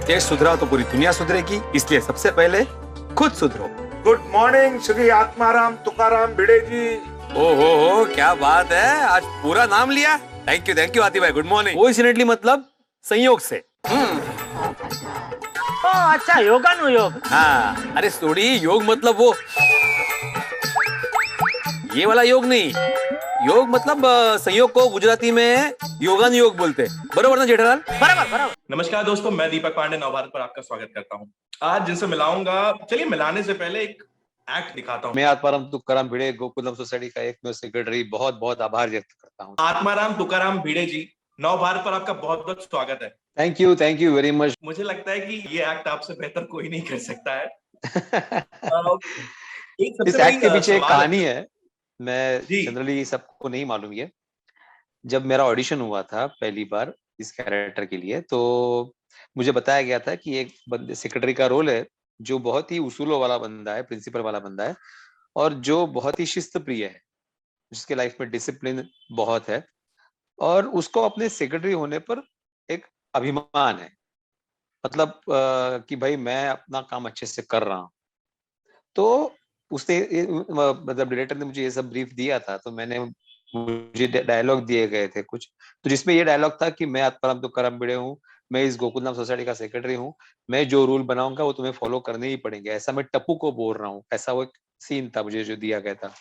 देश सुधरा तो पूरी दुनिया सुधरेगी, इसलिए सबसे पहले खुद सुधरो। गुड मॉर्निंग श्री आत्माराम तुकाराम भिड़े जी। हो, क्या बात है, आज पूरा नाम लिया। थैंक यू आती भाई, गुड मॉर्निंग। कोइंसिडेंटली मतलब संयोग से। अच्छा, योगा नु योग। हाँ, अरे सोडी, योग मतलब वो ये वाला योग नहीं। योग मतलब संयोग को गुजराती में योगानु योग बोलते, बरोबर ना जेठालाल? बराबर। नमस्कार दोस्तों, मैं दीपक पांडे नवभारत पर आपका स्वागत करता हूं। आज जिनसे मिलाऊंगा, चलिए मिलाने से पहले एक एक्ट दिखाता हूं। मैं आत्माराम तुकाराम भिड़े गोकुलम सोसाइटी का एकमेव सेक्रेटरी बहुत बहुत आभार व्यक्त करता हूं। आत्माराम तुकाराम भिड़े जी, नवभारत पर आपका बहुत बहुत स्वागत है। Thank you very much. मुझे लगता है कि ये एक्ट आपसे बेहतर कोई नहीं कर सकता है। एक इस सबसे एक्ट के बड़ी पीछे एक सवाल कहानी है। मैं जी। जनरली सबको नहीं मालूम ये। जब मेरा ऑडिशन हुआ था पहली बार इस कैरेक्टर के लिए, तो मुझे बताया गया था कि एक बंदे सेक्रेटरी का रोल है जो बहुत ही उसूलों वाला बंदा है, प्रिंसिपल वाला बंदा है, और जो बहुत ही शिस्त प्रिय है, जिसके लाइफ में डिसिप्लिन बहुत है, और उसको अपने सेक्रेटरी होने पर एक अभिमान है। मतलब कि भाई मैं अपना काम अच्छे से कर रहा हूँ। तो उसने मतलब डायरेक्टर ने मुझे ये सब ब्रीफ दिया था, तो मुझे डायलॉग दिए गए थे कुछ, तो जिसमें ये डायलॉग था कि मैं आत्माराम तुकाराम भिड़े हूँ, मैं इस गोकुलधाम सोसाइटी का सेक्रेटरी हूँ, मैं जो रूल बनाऊंगा वो तुम्हें फॉलो करने ही पड़ेंगे, ऐसा मैं टप्पू को बोल रहा हूँ। ऐसा वो एक सीन था मुझे जो दिया गया था।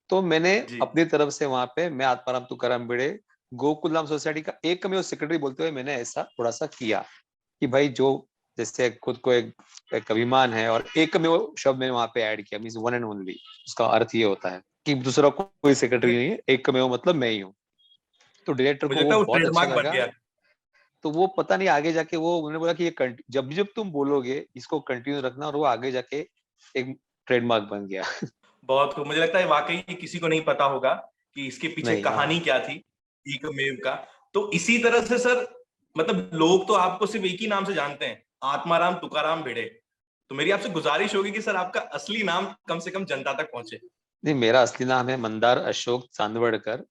तो मैंने जी। अपनी तरफ से वहां पे मैं आत्माराम तुकाराम भिड़े गोकुलधाम सोसाइटी का एकमेव सेक्रेटरी बोलते हुए मैंने ऐसा थोड़ा सा किया कि भाई जो जैसे खुद को एक अभिमान है, और एकमेव शब्द मैंने वहां पे ऐड किया, मींस वन एंड ओनली। उसका अर्थ ये होता है कि दूसरा कोई सेक्रेटरी नहीं है, एकमेव मतलब मैं ही हूँ। तो डायरेक्टर को मुझे वो लगता है वो बहुत अच्छा ट्रेडमार्क बन लगा। गया। तो वो पता नहीं आगे जाके वो उन्होंने बोला कि ये जब जब तुम बोलोगे इसको कंटिन्यू रखना, और वो आगे जाके एक ट्रेडमार्क बन गया। बहुत खूब। मुझे लगता है वाकई किसी को नहीं पता होगा कि इसके पीछे नहीं, कहानी हाँ। क्या थी एकमेव का। तो इसी तरह से सर, मतलब लोग तो आपको सिर्फ एक ही नाम से जानते हैं, आत्माराम तुकाराम भिड़े। तो मेरी आपसे गुजारिश होगी कि सर आपका असली नाम कम से कम जनता तक पहुंचे। नहीं, मेरा असली नाम है मंदार अशोक चांदवड़कर।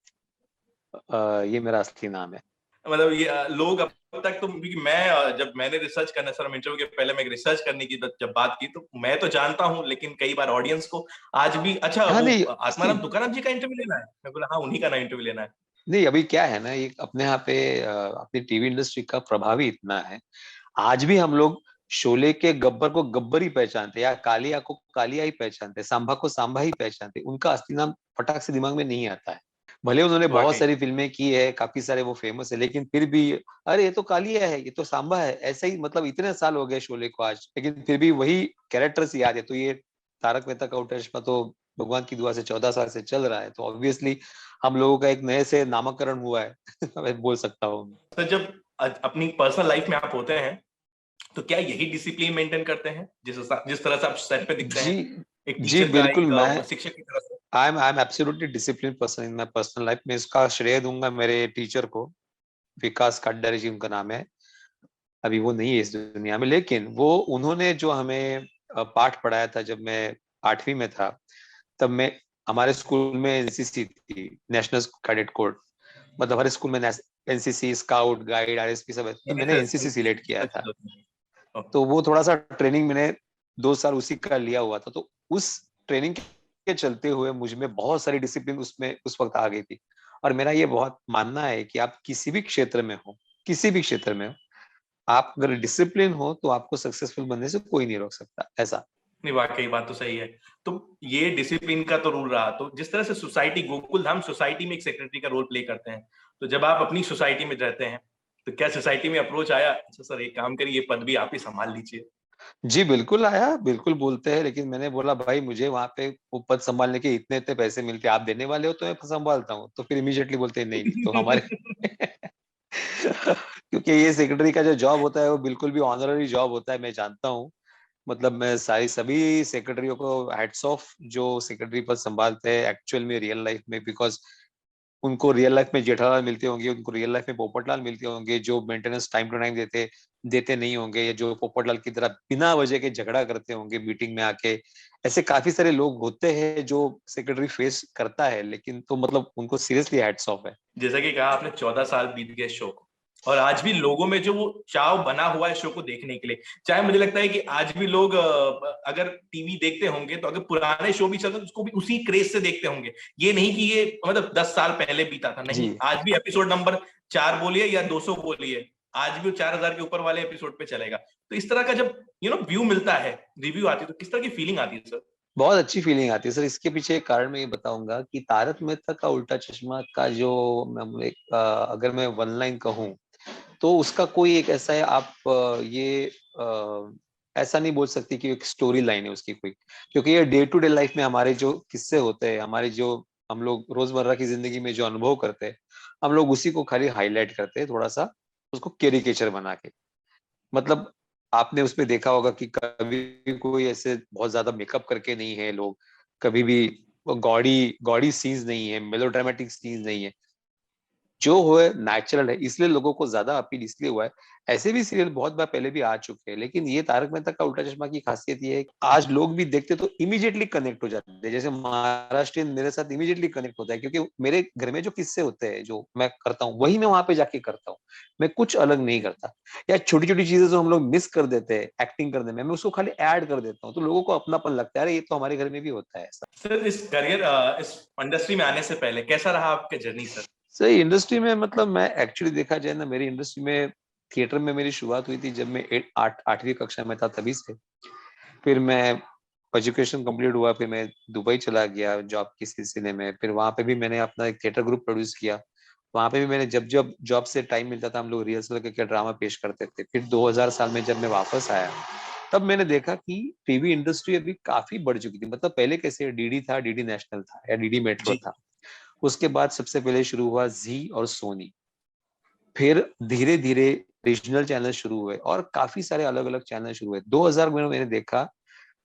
ये मेरा असली नाम है। मतलब ये लोग अब तक तो, क्योंकि मैं जब मैंने रिसर्च करना, सर हम इंटरव्यू के पहले मैं रिसर्च करने की जब बात की, तो मैं तो जानता हूं, लेकिन कई बार ऑडियंस को आज भी अच्छा हाँ, वो नहीं आत्माराम तुकाराम जी का इंटरव्यू लेना है। मैं बोला हाँ, उन्हीं का ना इंटरव्यू लेना है। नहीं, अभी क्या है ना, ये अपने यहाँ पे अपनी टीवी इंडस्ट्री का प्रभाव ही इतना है। आज भी हम लोग शोले के गब्बर को गब्बर ही पहचानते हैं, या कालिया को कालिया ही पहचानते हैं, सांभा को सांभा ही पहचानते हैं। उनका असली नाम फटाक से दिमाग में नहीं आता है। भले उन्होंने बहुत वाकई सारी फिल्में की है, काफी सारे वो फेमस है, लेकिन फिर भी अरे ये तो कालिया है, ये तो सांभा है, ऐसा ही। मतलब इतने साल हो गए शोले को आज, लेकिन फिर भी वही कैरेक्टर्स याद है। तो ये तारक मेहता का उल्टा चश्मा तो भगवान की दुआ से 14 साल से चल रहा है, तो ऑब्वियसली हम लोगों का एक नए से नामकरण हुआ है। मैं बोल सकता हूँ। सर, जब अपनी पर्सनल लाइफ में आप होते हैं, तो क्या यही डिसिप्लिन मेंटेन करते हैं जिस तरह से आप सेट पे दिखते जी, हैं, एक जी टीचर का, बिल्कुल। एक शिक्षक की तरह से? I am absolutely discipline person in my personal life में। इसका श्रेय दूंगा मेरे टीचर को, विकास काड्डारी जी उनका नाम है। अभी वो नहीं है इस दुनिया में, लेकिन वो उन्होंने जो हमें पाठ पढ़ाया था जब मैं 8वीं में था, तब मैं हमारे स्कूल में एनसीसी थी, नेशनल कैडेट कोर। मतलब हर स्कूल में एनसीसी, स्काउट, गाइड, आरएसपी सब है, तो मैंने एनसीसी सिलेक्ट किया था। तो वो थोड़ा सा ट्रेनिंग मैंने 2 साल उसी का लिया हुआ था। तो उस ट्रेनिंग के चलते हुए मुझ में बहुत सारी डिसिप्लिन उसमें उस वक्त आ गई थी। और मेरा ये बहुत मानना है कि आप किसी भी क्षेत्र में हो, किसी भी क्षेत्र में हो, आप अगर डिसिप्लिन हो तो आपको सक्सेसफुल बनने से कोई नहीं रोक सकता। ऐसा नहीं, वाकई बात तो सही है। तो ये डिसिप्लिन का तो रूल रहा। तो जिस तरह से सोसाइटी, गोकुल धाम सोसाइटी में एक सेक्रेटरी का रोल प्ले करते हैं, तो जब आप अपनी सोसाइटी में रहते हैं, तो क्या सोसाइटी में अप्रोच आया, अच्छा सर एक काम करिए, ये पद भी आप ही संभाल लीजिए? जी बिल्कुल आया, बिल्कुल बोलते हैं, लेकिन मैंने बोला भाई मुझे वहां पे वो पद संभालने के इतने इतने पैसे मिलते हैं, आप देने वाले हो तो मैं संभालता हूँ। तो फिर इमीडिएटली बोलते हैं नहीं, तो हमारे क्योंकि ये सेक्रेटरी का जो जॉब होता है वो बिल्कुल भी ऑनररी जॉब होता है, मैं जानता हूँ। मतलब मैं सभी सेक्रेटरियों को हैट्स ऑफ जो सेक्रेटरी पद संभालते हैं एक्चुअल में, रियल लाइफ में। बिकॉज उनको रियल लाइफ में जेठालाल मिलते होंगे, उनको रियल लाइफ में पोपटलाल मिलते होंगे, जो मेंटेनेंस टाइम टू टाइम देते देते नहीं होंगे, या जो पोपटलाल की तरह बिना वजह के झगड़ा करते होंगे मीटिंग में आके। ऐसे काफी सारे लोग होते हैं जो सेक्रेटरी फेस करता है, लेकिन तो मतलब उनको सीरियसली हैट्स ऑफ है। जैसा कि कहा आपने, 14 साल बीत गए शो को, और आज भी लोगों में जो वो चाव बना हुआ है शो को देखने के लिए, चाहे मुझे लगता है कि आज भी लोग अगर टीवी देखते होंगे तो अगर पुराने शो भी चलते तो उसको भी उसी क्रेज से देखते होंगे। ये नहीं कि ये मतलब 10 साल पहले बीता था, नहीं, जी आज भी एपिसोड नंबर 4 बोलिए या 200 बोलिए, आज भी वो 4000 के ऊपर वाले एपिसोड पे चलेगा। तो इस तरह का जब व्यू मिलता है, रिव्यू आती है, तो किस तरह की फीलिंग आती है सर? बहुत अच्छी फीलिंग आती है सर। इसके पीछे एक कारण मैं ये बताऊंगा कि तारक मेहता का उल्टा चश्मा का जो अगर मैं वन लाइन कहूँ तो उसका कोई एक ऐसा है, आप ऐसा नहीं बोल सकती कि एक स्टोरी लाइन है उसकी कोई, क्योंकि ये डे टू डे लाइफ में हमारे जो किस्से होते हैं, हमारे जो हम लोग रोजमर्रा की जिंदगी में जो अनुभव करते हैं, हम लोग उसी को खाली हाईलाइट करते हैं, थोड़ा सा उसको कैरिकेचर बना के। मतलब आपने उसमें देखा होगा कि कभी कोई ऐसे बहुत ज्यादा मेकअप करके नहीं है लोग, कभी भी गॉडी गॉडी सीन्स नहीं है, मेलोड्रामेटिक सीन्स नहीं है, जो हुआ नेचुरल है, इसलिए लोगों को ज्यादा अपील इसलिए हुआ है। ऐसे भी सीरियल बहुत बार पहले भी आ चुके हैं, लेकिन ये तारक मेहता का उल्टा चश्मा की खासियत ये है कि आज लोग भी देखते तो इमीडिएटली कनेक्ट हो जाते हैं। जैसे महाराष्ट्रियन मेरे साथ इमीडिएटली कनेक्ट होता है, क्योंकि मेरे घर में जो किस्से होते हैं जो मैं करता हूँ वही मैं वहां पे जाके करता हूँ, मैं कुछ अलग नहीं करता। या छोटी छोटी चीजें जो हम लोग मिस कर देते हैं एक्टिंग करने में, मैं उसको खाली ऐड कर देता हूँ, तो लोगों को अपनापन लगता है, अरे ये तो हमारे घर में भी होता है ऐसा। सर इस करियर इस इंडस्ट्री में आने से पहले कैसा रहा आपका जर्नी सर? सही इंडस्ट्री में मतलब मैं एक्चुअली देखा जाए ना, मेरी इंडस्ट्री में थिएटर में मेरी शुरुआत हुई थी जब मैं 8वीं कक्षा में था, तभी से। फिर मैं एजुकेशन कंप्लीट हुआ, फिर मैं दुबई चला गया जॉब के सिलसिले में। फिर वहां पे भी मैंने अपना एक थिएटर ग्रुप प्रोड्यूस किया। वहां पे भी मैंने जब जब जॉब से टाइम मिलता था, हम लोग रिहर्सल करके ड्रामा पेश करते थे। फिर 2000 साल में जब मैं वापस आया, तब मैंने देखा कि टीवी इंडस्ट्री अभी काफी बढ़ चुकी थी। मतलब पहले कैसे डीडी था, डीडी नेशनल था या डीडी मेट्रो जी। था। उसके बाद सबसे पहले शुरू हुआ जी और सोनी। फिर धीरे धीरे रीजनल चैनल शुरू हुए और काफी सारे अलग अलग चैनल शुरू हुए। 2000 में मैंने देखा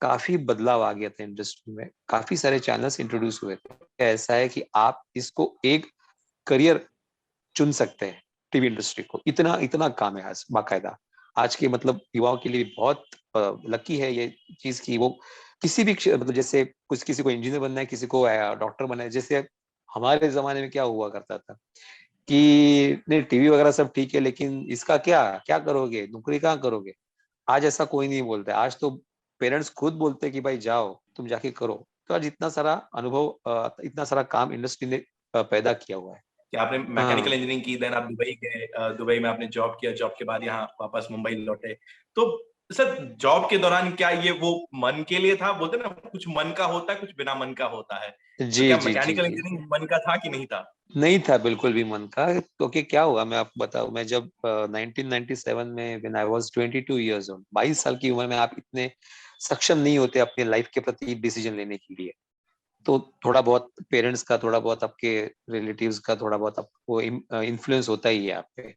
काफी बदलाव आ गया था इंडस्ट्री में, काफी सारे चैनल्स इंट्रोड्यूस हुए थे। ऐसा है कि आप इसको एक करियर चुन सकते हैं, टीवी इंडस्ट्री को इतना इतना काम है आज बाकायदा। आज के मतलब युवाओं के लिए बहुत लकी है ये चीज की वो किसी भी मतलब जैसे कुछ किसी को इंजीनियर बनना है, किसी को डॉक्टर बनना है। जैसे हमारे जमाने में क्या हुआ करता था कि नहीं टीवी वगैरह सब ठीक है, लेकिन इसका क्या क्या करोगे, नौकरी कहाँ करोगे। आज ऐसा कोई नहीं बोलता है। आज तो पेरेंट्स खुद बोलते हैं कि भाई जाओ तुम जाके करो। तो आज इतना सारा अनुभव इतना सारा काम इंडस्ट्री ने पैदा किया हुआ है। कि आपने मैकेनिकल हाँ इंजीनियरिंग की, देन आप दुबई गए, दुबई में आपने जॉब किया, जॉब के बाद यहाँ वापस मुंबई लौटे। तो सर जॉब के दौरान क्या ये वो मन के लिए था? बोलते ना कुछ मन का होता है, कुछ बिना मन का होता है। तो जी क्या जी जी मैकेनिकल जी। इंजीनियरिंग मन का था कि नहीं था? नहीं था बिल्कुल भी मन का। क्योंकि क्या हुआ मैं आपको बताऊं, मैं जब 1997 में when I was 22 years old, 22 साल की उम्र में आप इतने सक्षम नहीं होते अपने लाइफ के प्रति डिसीजन लेने के लिए। तो थोड़ा बहुत पेरेंट्स का, थोड़ा बहुत आपके रिलेटिव्स का, थोड़ा बहुत आपको इन्फ्लुएंस होता ही है आप पे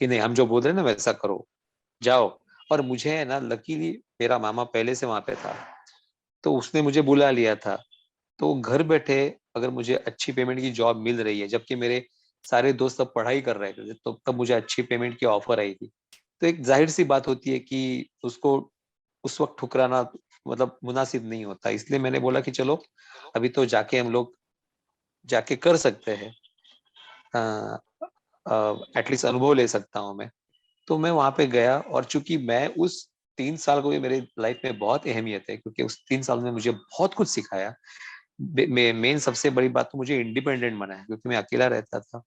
कि नहीं हम जो बोल रहे हैं ना वैसा करो, जाओ। और मुझे है ना लकीली मेरा मामा पहले से वहां पे था, तो उसने मुझे बुला लिया था। तो घर बैठे अगर मुझे अच्छी पेमेंट की जॉब मिल रही है, जबकि मेरे सारे दोस्त सब पढ़ाई कर रहे थे, तो तब मुझे अच्छी पेमेंट की ऑफर आई थी। तो एक जाहिर सी बात होती है कि उसको उस वक्त ठुकराना मतलब मुनासिब नहीं होता। इसलिए मैंने बोला कि चलो अभी तो जाके हम लोग जाके कर सकते हैं, एटलीस्ट अनुभव ले सकता हूँ मैं। तो मैं वहां पे गया, और चूंकि मैं उस 3 साल को भी मेरी लाइफ में बहुत अहमियत है, क्योंकि उस 3 साल में मुझे बहुत कुछ सिखाया। मेन सबसे बड़ी बात तो मुझे इंडिपेंडेंट बनाया, क्योंकि मैं अकेला रहता था।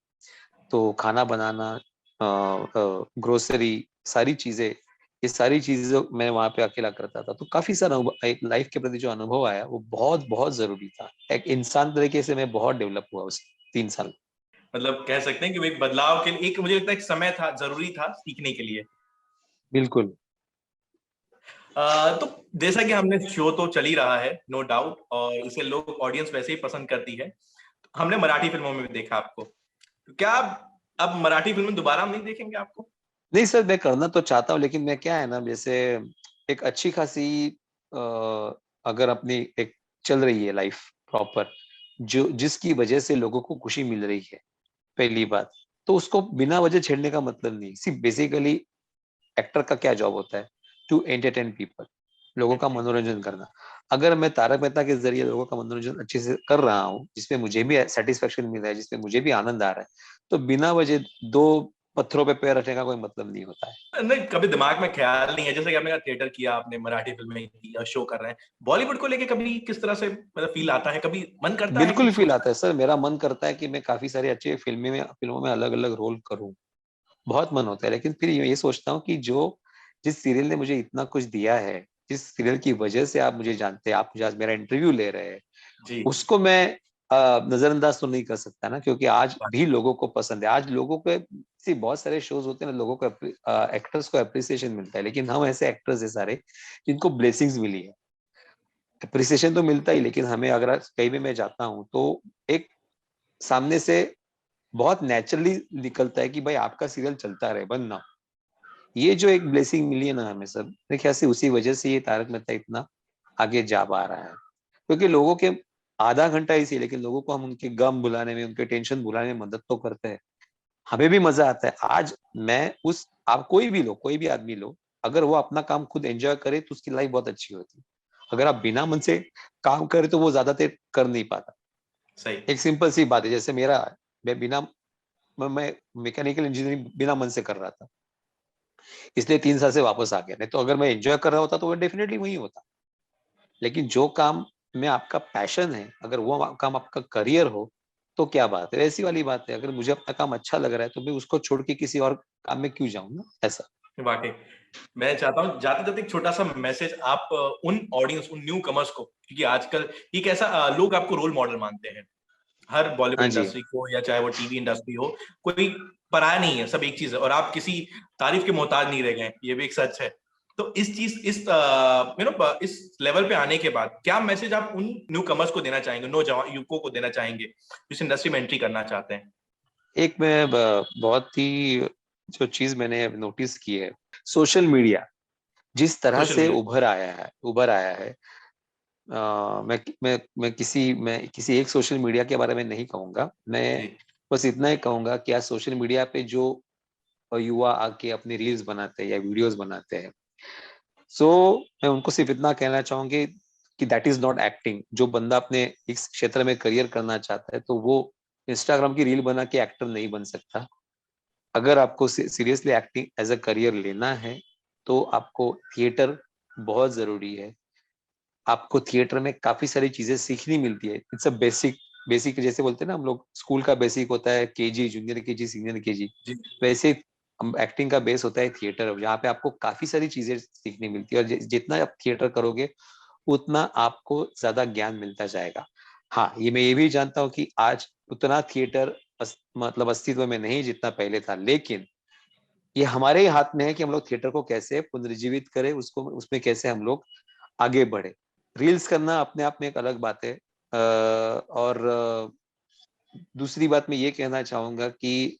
तो खाना बनाना, ग्रोसरी, सारी चीजें, ये सारी चीजें मैं वहां पे अकेला करता था। तो काफी सारा एक लाइफ के प्रति जो अनुभव आया वो बहुत बहुत जरूरी था। एक इंसान तरीके से मैं बहुत डेवलप हुआ उस 3 साल। मतलब कह सकते हैं कि वो एक बदलाव के लिए, एक मुझे लगता है एक समय था, जरूरी था सीखने के लिए। बिल्कुल। तो जैसा कि हमने शो तो चल ही रहा है नो डाउट, और इसे लोग ऑडियंस वैसे ही पसंद करती है। हमने मराठी फिल्मों में भी देखा आपको, तो क्या अब मराठी फिल्में दोबारा हम नहीं देखेंगे आपको? नहीं सर, मैं करना तो चाहता हूँ, लेकिन मैं क्या है ना, जैसे एक अच्छी खासी अगर अपनी एक चल रही है लाइफ प्रॉपर, जो जिसकी वजह से लोगों को खुशी मिल रही है, पहली बात, तो उसको बिना वजह छेड़ने का मतलब नहीं। सिर्फ बेसिकली एक्टर का क्या जॉब होता है, टू एंटरटेन पीपल, लोगों का मनोरंजन करना। अगर मैं तारक मेहता के जरिए लोगों का मनोरंजन अच्छे से कर रहा हूँ, जिसमें मुझे भी सेटिस्फेक्शन मिल रहा है, जिसमें मुझे भी आनंद आ रहा है, तो बिना वजह दो पत्थरों पे पैर रखने का कोई मतलब नहीं होता है। नहीं, कभी दिमाग में ख्याल नहीं है, जैसे कि आपने कहा थिएटर किया, आपने मराठी फिल्में की और शो कर रहे हैं, बॉलीवुड को लेके कभी किस तरह से मतलब फील आता है, कभी मन करता है कि बिल्कुल फील आता है सर, मेरा मन करता है कि मैं काफी सारे अच्छे फिल्मों में अलग अलग रोल करूं, बहुत मन होता है। लेकिन फिर ये सोचता हूँ कि जिस सीरियल ने मुझे इतना कुछ दिया है, जिस सीरियल की वजह से आप मुझे जानते हैं, आप मुझे आज मेरा इंटरव्यू ले रहे हैं, जी उसको मैं नजरअंदाज तो नहीं कर सकता ना, क्योंकि आज भी लोगों को पसंद है। आज लोगों को बहुत सारे शोज होते हैं ना, लोगों को एक्टर्स को अप्रिसिएशन मिलता है, लेकिन हम ऐसे एक्टर्स है सारे जिनको ब्लेसिंग्स मिली है। अप्रिसिएशन तो मिलता ही, लेकिन हमें अगर कहीं भी मैं जाता हूँ तो एक सामने से बहुत नेचुरली निकलता है कि भाई आपका सीरियल चलता रहे, बंद ना हो। ये जो एक ब्लेसिंग मिली है ना हमें सब, मेरे ख्याल से उसी वजह से ये तारक मेहता इतना आगे जा पा रहा है। क्योंकि लोगों के आधा घंटा ही सही, लेकिन लोगों को हम उनके गम भुलाने में, उनके टेंशन भुलाने में मदद तो करते हैं, हमें भी मजा आता है। आज मैं उस आप कोई भी लो, कोई भी आदमी लो, अगर वो अपना काम खुद एंजॉय करे तो उसकी लाइफ बहुत अच्छी होती है। अगर आप बिना मन से काम करे तो वो ज्यादा देर कर नहीं पाता। सही। एक सिंपल सी बात है, जैसे मैं मैकेनिकल इंजीनियरिंग बिना मन से कर रहा था, इसलिए 3 साल से वापस आ गया। नहीं तो अगर मैं एंजॉय कर रहा होता तो वो डेफिनेटली वही होता। लेकिन जो काम में आपका पैशन है, अगर वो काम आपका करियर हो तो क्या बात है, ऐसी वाली बात है। अगर मुझे अपना काम अच्छा लग रहा है तो मैं उसको छोड़ के किसी और काम में क्यों जाऊं ना, ऐसा। वाकई मैं चाहता हूँ जाते जाते एक छोटा सा मैसेज आप उन ऑडियंस, उन न्यू कमर्स को, क्योंकि आजकल ये कैसा लोग आपको रोल मॉडल मानते हैं, हर बॉलीवुड हाँ जी। इंडस्ट्री को या चाहे वो टीवी इंडस्ट्री हो, कोई पराया नहीं है, सब एक चीज है, और आप किसी तारीफ के मोहताज नहीं रह गए, ये भी एक सच है। तो इस चीज इस लेवल पे आने के बाद क्या मैसेज आप उन न्यू कमर्स को देना चाहेंगे, नौजवान युवकों को देना चाहेंगे जिस इंडस्ट्री में एंट्री करना चाहते हैं? एक मैं बहुत ही जो चीज मैंने नोटिस की है, सोशल मीडिया जिस तरह सोशल से मीडिया। उभर आया है। मैं किसी एक सोशल मीडिया के बारे में नहीं कहूंगा, मैं जी बस इतना ही कहूंगा कि आज सोशल मीडिया पे जो युवा आके अपने रील्स बनाते हैं या वीडियोस बनाते हैं, सो मैं उनको सिर्फ इतना कहना चाहूंगी कि दैट इज नॉट एक्टिंग। जो बंदा अपने इस क्षेत्र में करियर करना चाहता है तो वो इंस्टाग्राम की रील बना के एक्टर नहीं बन सकता। अगर आपको seriously acting as a career लेना है तो आपको थिएटर बहुत जरूरी है। आपको थिएटर में काफी सारी चीजें सीखनी मिलती है। इट्स अ बेसिक बेसिक जैसे बोलते हैं ना हम लोग, स्कूल का बेसिक होता है KG, junior KG, senior KG, जी। वैसे एक्टिंग का बेस होता है थिएटर, जहाँ पे आपको काफी सारी चीजें सीखनी मिलती है। और जितना आप थिएटर करोगे उतना आपको ज्यादा ज्ञान मिलता जाएगा। हाँ, ये मैं ये भी जानता हूँ कि आज उतना थिएटर मतलब अस्तित्व में नहीं जितना पहले था, लेकिन ये हमारे ही हाथ में है कि हम लोग थिएटर को कैसे पुनर्जीवित करें, उसको उसमें कैसे हम लोग आगे बढ़े। रील्स करना अपने आप में एक अलग बात है। और दूसरी बात मैं ये कहना चाहूंगा कि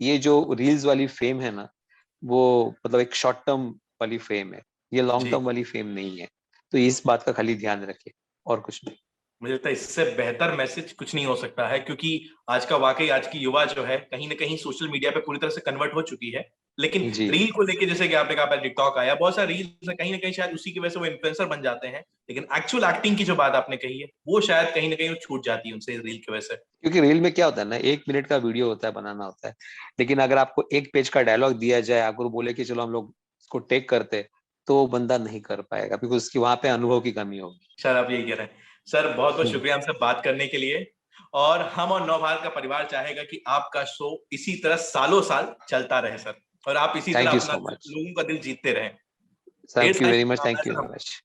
ये जो रील्स वाली फेम है ना, वो मतलब एक शॉर्ट टर्म वाली फेम है, ये लॉन्ग जी टर्म वाली फेम नहीं है। तो इस बात का खाली ध्यान रखे, और कुछ नहीं। मुझे लगता है इससे बेहतर मैसेज कुछ नहीं हो सकता है, क्योंकि आज का वाकई आज की युवा जो है कहीं ना कहीं सोशल मीडिया पे पूरी तरह से कन्वर्ट हो चुकी है। लेकिन जी रील को लेके जैसे कि आपने कहा टिकटॉक आया, बहुत सारे रील्स है, कहीं ना कहीं शायद उसी की वजह से वो इन्फ्लुएंसर बन जाते हैं, लेकिन एक्चुअल एक्टिंग की जो बात आपने कही है वो शायद कहीं ना कहीं छूट जाती है उनसे रील की वजह से। क्योंकि रील में क्या होता है ना, 1 मिनट का वीडियो होता है, बनाना होता है। लेकिन अगर आपको एक पेज का डायलॉग दिया जाए, अगर वो बोले कि चलो हम लोग इसको टेक करते, तो वो बंदा नहीं कर पाएगा, क्योंकि उसकी वहां पे अनुभव की कमी होगी। शायद आप यही कह रहे हैं। सर बहुत बहुत शुक्रिया हमसे बात करने के लिए, और हम और नवभारत का परिवार चाहेगा कि आपका शो इसी तरह सालों साल चलता रहे सर, और आप इसी तरह थैंक यू अपना सो मच। लोगों का दिल जीतते रहें। ढेर थैंक यू सारी वेरी मच, शुभकामनाएं thank you sir. Very much.